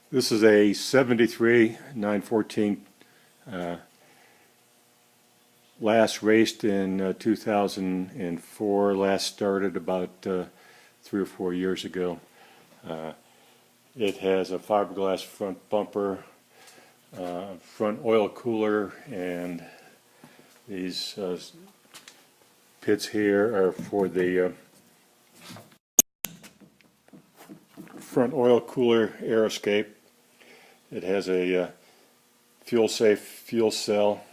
This is a 73 914, last raced in 2004, last started about 3 or 4 years ago. It has a fiberglass front bumper, front oil cooler, and these pits here are for the front oil cooler air escape. It has a fuel-safe fuel cell.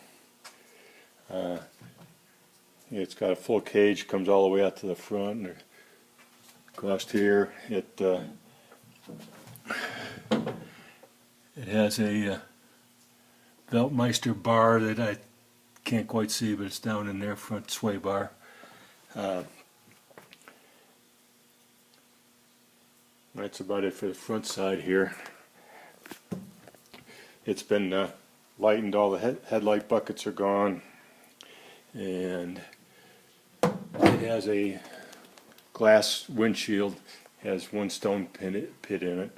It's got a full cage, comes all the way out to the front. And across here, it has a Weltmeister bar that I can't quite see, but it's down in there, front sway bar. That's about it for the front side here. It's been lightened, all the headlight buckets are gone, and it has a glass windshield, has one stone pit in it.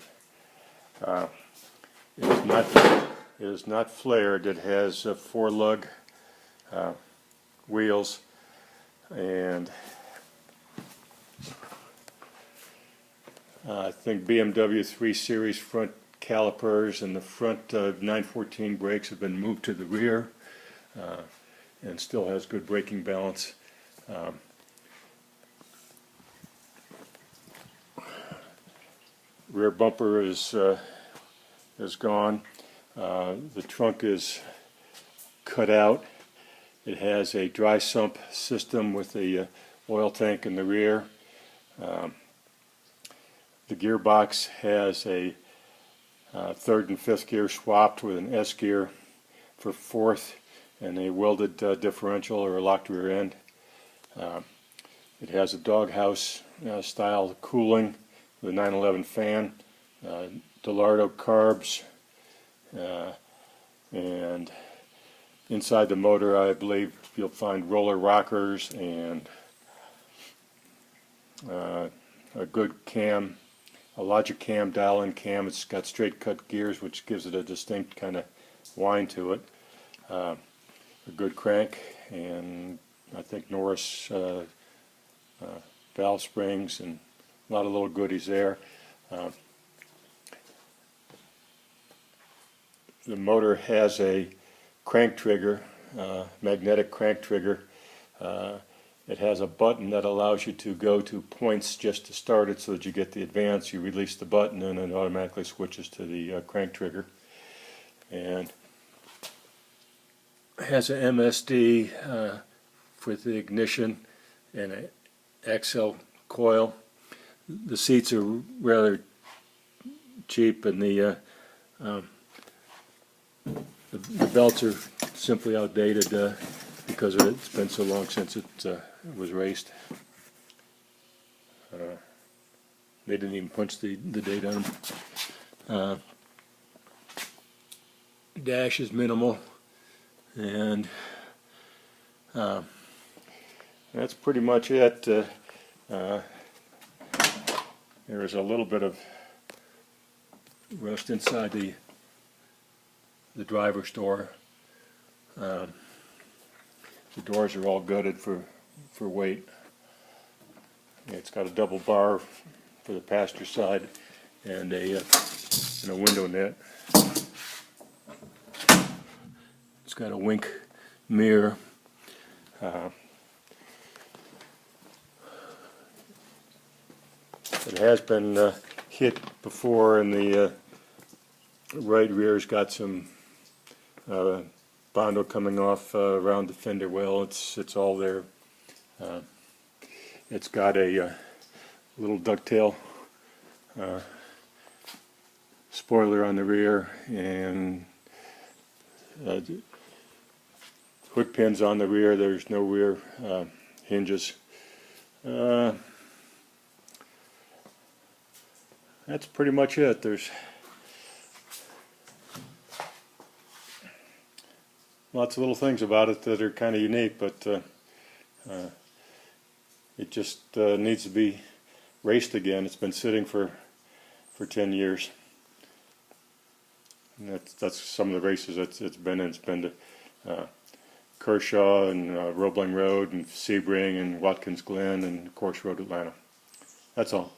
It is not flared. It has 4 lug wheels, and I think BMW 3 Series front calipers and the front 914 brakes have been moved to the rear, and still has good braking balance. Rear bumper is gone. The trunk is cut out. It has a dry sump system with a oil tank in the rear. The gearbox has a 3rd and 5th gear swapped with an S gear for 4th, and a welded differential or a locked rear end. It has a doghouse style cooling with a 911 fan, Delardo carbs, and inside the motor I believe you'll find roller rockers and a good cam, a Logic cam, dial-in cam. It's got straight cut gears, which gives it a distinct kind of whine to it. A good crank, and I think Norris valve springs, and a lot of little goodies there. The motor has a crank trigger, magnetic crank trigger. It has a button that allows you to go to points just to start it so that you get the advance. You release the button and it automatically switches to the crank trigger. And it has an MSD for the ignition and an XL coil. The seats are rather cheap, and the belts are simply outdated because it's been so long since it was raced. They didn't even punch the date on them. Dash is minimal, and that's pretty much it. There is a little bit of rust inside the driver's door. The doors are all gutted for weight. It's got a double bar for the passenger side and a window net. It's got a wink mirror. It has been hit before, and the right rear's got some Bondo coming off around the fender well. It's all there. It's got a little ducktail spoiler on the rear, and hook pins on the rear. There's no rear hinges. That's pretty much it. There's lots of little things about it that are kind of unique, but it just needs to be raced again. It's been sitting for 10 years. And that's some of the races it's been in. It's been to Kershaw and Roebling Road and Sebring and Watkins Glen and of course Road Atlanta. That's all.